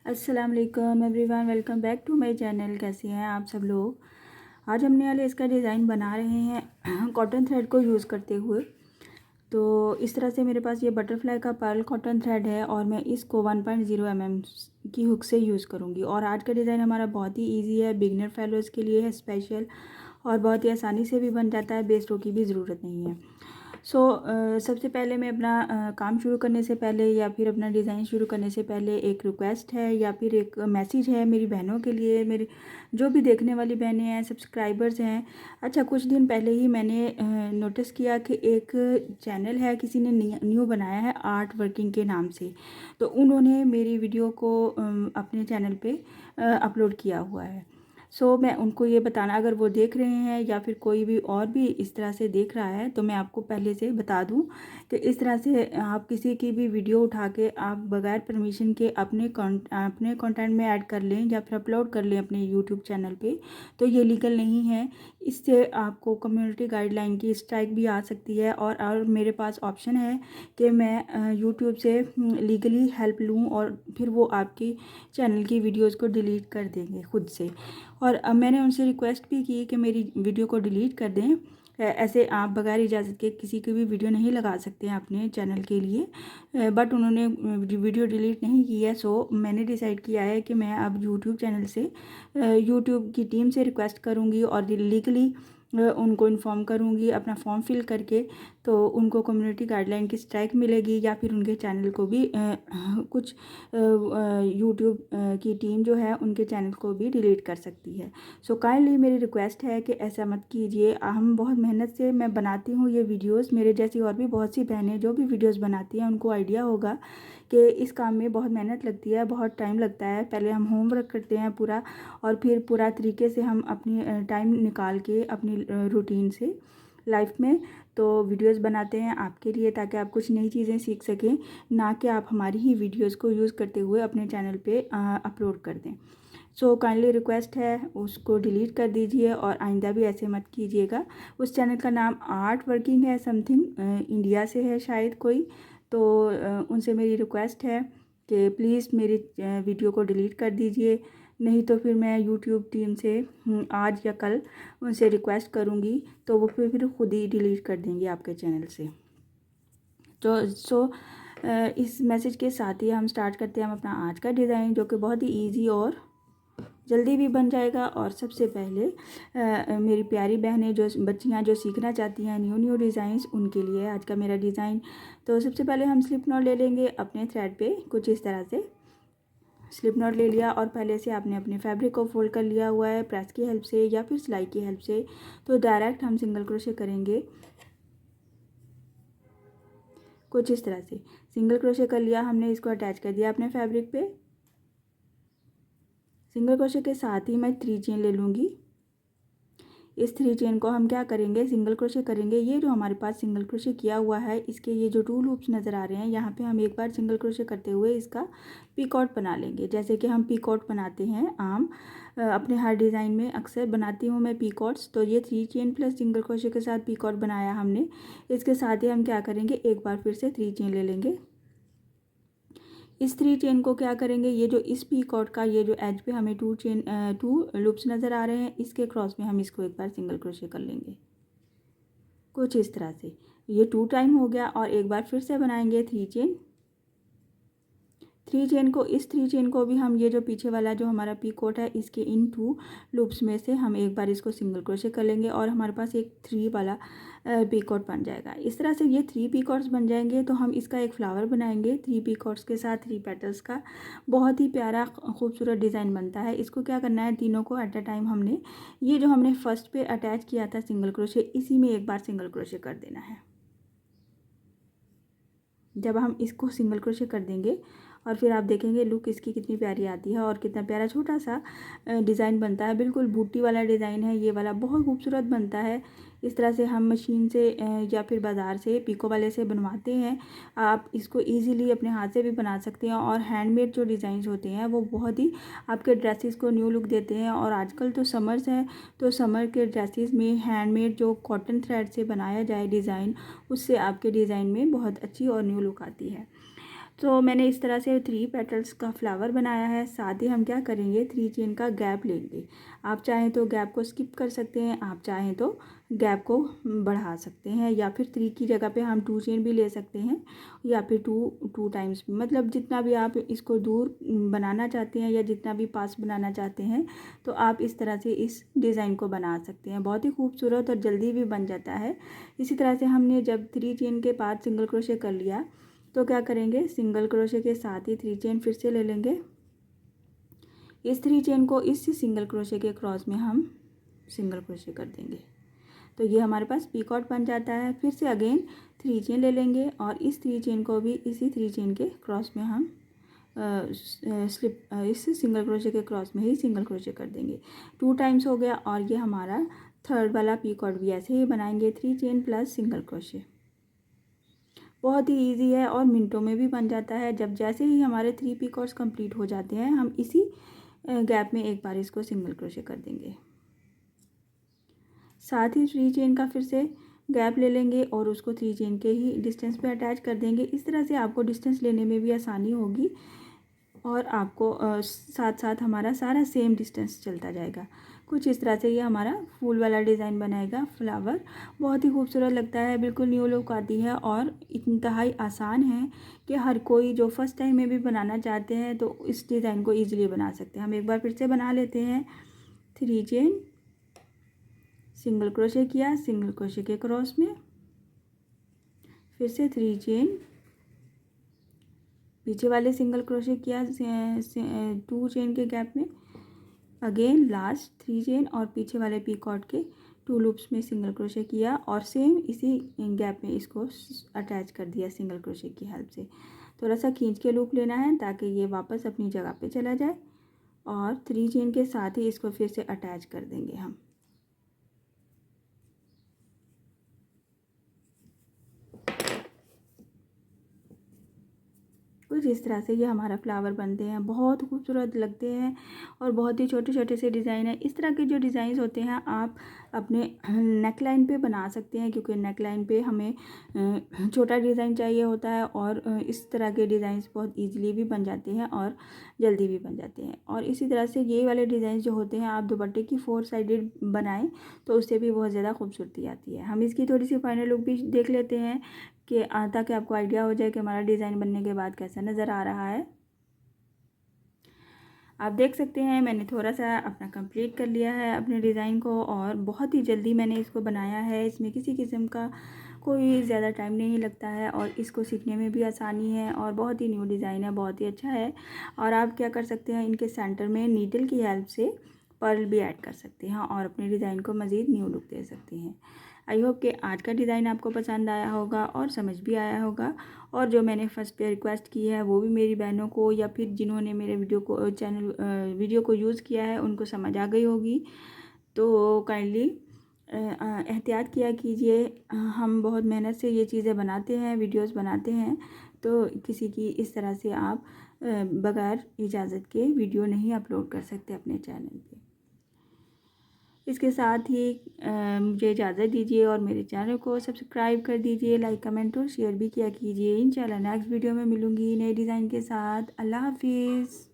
अस्सलाम वालेकुम everyone, welcome back to my channel. कैसे हैं आप सब लोग। आज हमने वाले इसका डिज़ाइन बना रहे हैं कॉटन थ्रेड को यूज़ करते हुए। तो इस तरह से मेरे पास ये बटरफ्लाई का पर्ल कॉटन थ्रेड है और मैं इसको 1.0 mm की हुक से यूज़ करूँगी। और आज का डिज़ाइन हमारा बहुत ही इजी है, बिगनर फेलोज़ के लिए है स्पेशल, और बहुत ही आसानी से भी बन जाता है, बेस्टों की भी ज़रूरत नहीं है। सबसे पहले मैं अपना काम शुरू करने से पहले या फिर अपना डिज़ाइन शुरू करने से पहले एक रिक्वेस्ट है या फिर एक मैसेज है मेरी बहनों के लिए, मेरी जो भी देखने वाली बहनें हैं, सब्सक्राइबर्स हैं। अच्छा, कुछ दिन पहले ही मैंने नोटिस किया कि एक चैनल है, किसी ने न्यू बनाया है आर्ट वर्किंग के नाम से। तो उन्होंने मेरी वीडियो को अपने चैनल पे अपलोड किया हुआ है। मैं उनको ये बताना, अगर वो देख रहे हैं या फिर कोई भी और भी इस तरह से देख रहा है, तो मैं आपको पहले से बता दूं कि इस तरह से आप किसी की भी वीडियो उठा के आप बगैर परमिशन के अपने कंटेंट में ऐड कर लें या फिर अपलोड कर लें अपने यूट्यूब चैनल पे, तो ये लीगल नहीं है। इससे आपको कम्युनिटी गाइडलाइन की स्ट्राइक भी आ सकती है। और मेरे पास ऑप्शन है कि मैं यूट्यूब से लीगली हेल्प लूँ और फिर वो आपकी चैनल की वीडियोज़ को डिलीट कर देंगे खुद से। और अब मैंने उनसे रिक्वेस्ट भी की कि मेरी वीडियो को डिलीट कर दें। ऐसे आप बगैर इजाज़त के किसी की भी वीडियो नहीं लगा सकते हैं अपने चैनल के लिए, बट उन्होंने वीडियो डिलीट नहीं की है। मैंने डिसाइड किया है कि मैं अब यूट्यूब चैनल से यूट्यूब की टीम से रिक्वेस्ट करूँगी और लीगली उनको इन्फॉर्म करूँगी अपना फॉर्म फिल करके। तो उनको कम्युनिटी गाइडलाइन की स्ट्राइक मिलेगी या फिर उनके चैनल को भी कुछ यूट्यूब की टीम जो है उनके चैनल को भी डिलीट कर सकती है। काइंडली मेरी रिक्वेस्ट है कि ऐसा मत कीजिए। हम बहुत मेहनत से मैं बनाती हूँ ये वीडियोस। मेरे जैसी और भी बहुत सी बहनें जो भी वीडियोस बनाती हैं उनको आइडिया होगा कि इस काम में बहुत मेहनत लगती है, बहुत टाइम लगता है। पहले हम होमवर्क करते हैं पूरा, और फिर पूरा तरीके से हम अपनी टाइम निकाल के अपनी रूटीन से लाइफ में तो वीडियोस बनाते हैं आपके लिए, ताकि आप कुछ नई चीज़ें सीख सकें, ना कि आप हमारी ही वीडियोस को यूज़ करते हुए अपने चैनल पे अपलोड कर दें। काइंडली रिक्वेस्ट है उसको डिलीट कर दीजिए और आइंदा भी ऐसे मत कीजिएगा। उस चैनल का नाम आर्ट वर्किंग है, समथिंग इंडिया से है शायद कोई। उनसे मेरी रिक्वेस्ट है कि प्लीज़ मेरी वीडियो को डिलीट कर दीजिए, नहीं तो फिर मैं यूट्यूब टीम से आज या कल उनसे रिक्वेस्ट करूँगी, तो वो फिर खुद ही डिलीट कर देंगे आपके चैनल से। इस मैसेज के साथ ही हम स्टार्ट करते हैं हम अपना आज का डिज़ाइन, जो कि बहुत ही ईजी और जल्दी भी बन जाएगा। और सबसे पहले मेरी प्यारी बहनें, जो बच्चियां जो सीखना चाहती हैं न्यू डिज़ाइंस, उनके लिए आज का मेरा डिज़ाइन। तो सबसे पहले हम स्लिप नॉट ले लेंगे अपने थ्रेड पे। कुछ इस तरह से स्लिप नॉट ले लिया और पहले से आपने अपने फैब्रिक को फोल्ड कर लिया हुआ है प्रेस की हेल्प से या फिर सिलाई की हेल्प से। तो डायरेक्ट हम सिंगल क्रोशे करेंगे। कुछ इस तरह से सिंगल क्रोशे कर लिया हमने, इसको अटैच कर दिया अपने फैब्रिक पे। सिंगल क्रोशे के साथ ही मैं 3 चेन ले लूँगी। इस 3 चेन को हम क्या करेंगे, सिंगल क्रोशे करेंगे। ये जो हमारे पास सिंगल क्रोशे किया हुआ है, इसके ये जो 2 लूप्स नज़र आ रहे हैं, यहाँ पे हम एक बार सिंगल क्रोशे करते हुए इसका पीकॉट बना लेंगे। जैसे कि हम पीकॉट बनाते हैं आम अपने हर डिज़ाइन में अक्सर बनाती हूँ मैं पीकॉट्स। तो ये 3 चेन प्लस सिंगल क्रोशे के साथ पीकॉट बनाया हमने। इसके साथ ही हम क्या करेंगे, एक बार फिर से 3 चेन ले लेंगे। इस 3 चेन को क्या करेंगे, ये जो इस पीकॉट का ये जो एज पे हमें 2 लूप्स नज़र आ रहे हैं, इसके क्रॉस में हम इसको एक बार सिंगल क्रोशे कर लेंगे। कुछ इस तरह से ये 2 टाइम हो गया। और एक बार फिर से बनाएंगे 3 चेन। 3 चेन को भी हम ये जो पीछे वाला जो हमारा पीकॉट है, इसके इन 2 लूप्स में से हम एक बार इसको सिंगल क्रोशे कर लेंगे और हमारे पास एक 3 वाला पीकॉट बन जाएगा। इस तरह से ये 3 पीकॉट्स बन जाएंगे। तो हम इसका एक फ्लावर बनाएंगे 3 पीकॉट्स के साथ, 3 पेटल्स का। बहुत ही प्यारा खूबसूरत डिज़ाइन बनता है। इसको क्या करना है, तीनों को एट अ टाइम हमने ये जो हमने फर्स्ट पे अटैच किया था सिंगल क्रोशे, इसी में एक बार सिंगल क्रोशे कर देना है। जब हम इसको सिंगल क्रोशे कर देंगे और फिर आप देखेंगे लुक इसकी कितनी प्यारी आती है और कितना प्यारा छोटा सा डिज़ाइन बनता है। बिल्कुल बूटी वाला डिज़ाइन है ये वाला, बहुत खूबसूरत बनता है। इस तरह से हम मशीन से या फिर बाज़ार से पिको वाले से बनवाते हैं। आप इसको इजीली अपने हाथ से भी बना सकते हैं। और हैंडमेड जो डिज़ाइंस होते हैं वो बहुत ही आपके ड्रेसेस को न्यू लुक देते हैं। और आजकल तो समर्स है, तो समर के ड्रेसेस में हैंडमेड जो कॉटन थ्रेड से बनाया जाए डिज़ाइन, उससे आपके डिज़ाइन में बहुत अच्छी और न्यू लुक आती है। तो मैंने इस तरह से 3 पेटल्स का फ्लावर बनाया है। साथ ही हम क्या करेंगे, 3 चेन का गैप लेंगे। आप चाहें तो गैप को स्किप कर सकते हैं, आप चाहें तो गैप को बढ़ा सकते हैं, या फिर 3 की जगह पे हम 2 चेन भी ले सकते हैं, या फिर टू टाइम्स, मतलब जितना भी आप इसको दूर बनाना चाहते हैं या जितना भी पास बनाना चाहते हैं, तो आप इस तरह से इस डिज़ाइन को बना सकते हैं। बहुत ही खूबसूरत और जल्दी भी बन जाता है। इसी तरह से हमने जब 3 चेन के बाद सिंगल क्रोशे कर लिया, तो क्या करेंगे, सिंगल क्रोशे के साथ ही 3 चेन फिर से ले लेंगे। इस 3 चेन को इस सिंगल क्रोशे के क्रॉस में हम सिंगल क्रोशे कर देंगे, तो ये हमारे पास पीकॉट बन जाता है। फिर से अगेन 3 चेन ले लेंगे और इस 3 चेन को भी इसी 3 चेन के क्रॉस में हम इस सिंगल क्रोशे के क्रॉस में ही सिंगल क्रोशे कर देंगे। 2 टाइम्स हो गया, और ये हमारा थर्ड वाला पीकॉट भी ऐसे ही बनाएंगे, 3 चेन प्लस सिंगल क्रोशे। बहुत ही इजी है और मिनटों में भी बन जाता है। जब जैसे ही हमारे 3 पीकॉट्स कंप्लीट हो जाते हैं, हम इसी गैप में एक बार इसको सिंगल क्रोशे कर देंगे। साथ ही 3 चेन का फिर से गैप ले लेंगे और उसको 3 चेन के ही डिस्टेंस पे अटैच कर देंगे। इस तरह से आपको डिस्टेंस लेने में भी आसानी होगी, और आपको साथ साथ हमारा सारा सेम डिस्टेंस चलता जाएगा। कुछ इस तरह से ये हमारा फूल वाला डिज़ाइन बनाएगा फ्लावर। बहुत ही खूबसूरत लगता है, बिल्कुल न्यू लुक आती है, और इंतहाई आसान है कि हर कोई जो फर्स्ट टाइम में भी बनाना चाहते हैं तो इस डिज़ाइन को ईजिली बना सकते हैं। हम एक बार फिर से बना लेते हैं। 3 चेन, सिंगल क्रोशे किया, सिंगल क्रोशे के क्रॉस में, फिर से 3 चेन, पीछे वाले सिंगल क्रोशे किया 2 चेन के गैप में, अगेन लास्ट 3 चेन और पीछे वाले पीकॉट के 2 लूप्स में सिंगल क्रोशे किया, और सेम इसी गैप में इसको अटैच कर दिया सिंगल क्रोशे की हेल्प से। थोड़ा सा खींच के लूप लेना है ताकि ये वापस अपनी जगह पे चला जाए, और 3 चेन के साथ ही इसको फिर से अटैच कर देंगे हम। कुछ इस तरह से ये हमारा फ्लावर बनते हैं, बहुत खूबसूरत लगते हैं, और बहुत ही छोटे छोटे से डिज़ाइन है। इस तरह के जो डिज़ाइन होते हैं आप अपने नेक लाइन पे बना सकते हैं, क्योंकि नेक लाइन पे हमें छोटा डिज़ाइन चाहिए होता है, और इस तरह के डिज़ाइंस बहुत ईजिली भी बन जाते हैं और जल्दी भी बन जाते हैं। और इसी तरह से ये वाले डिज़ाइन जो होते हैं आप दुपट्टे की 4 साइडेड बनाएं तो उससे भी बहुत ज़्यादा खूबसूरती आती है। हम इसकी थोड़ी सी फाइनल लुक भी देख लेते हैं कि ताकि आपको आइडिया हो जाए कि हमारा डिज़ाइन बनने के बाद कैसा नज़र आ रहा है। आप देख सकते हैं मैंने थोड़ा सा अपना कंप्लीट कर लिया है अपने डिज़ाइन को, और बहुत ही जल्दी मैंने इसको बनाया है। इसमें किसी किस्म का कोई ज़्यादा टाइम नहीं लगता है, और इसको सीखने में भी आसानी है, और बहुत ही न्यू डिज़ाइन है, बहुत ही अच्छा है। और आप क्या कर सकते हैं, इनके सेंटर में नीडल की हेल्प से पर्ल भी ऐड कर सकते हैं और अपने डिज़ाइन को मज़ीद न्यू लुक दे सकते हैं। आई होप कि आज का डिज़ाइन आपको पसंद आया होगा और समझ भी आया होगा, और जो मैंने फर्स्ट पे रिक्वेस्ट की है वो भी मेरी बहनों को या फिर जिन्होंने मेरे वीडियो को यूज़ किया है उनको समझ आ गई होगी। तो काइंडली एहतियात किया कीजिए। हम बहुत मेहनत से ये चीज़ें बनाते हैं, वीडियोस बनाते हैं, तो किसी की इस तरह से आप बगैर इजाज़त के वीडियो नहीं अपलोड कर सकते अपने चैनल पे। इसके साथ ही मुझे इजाज़त दीजिए, और मेरे चैनल को सब्सक्राइब कर दीजिए, लाइक कमेंट और शेयर भी किया कीजिए। इंशाल्लाह नेक्स्ट वीडियो में मिलूँगी नए डिज़ाइन के साथ। अल्लाह हाफिज़।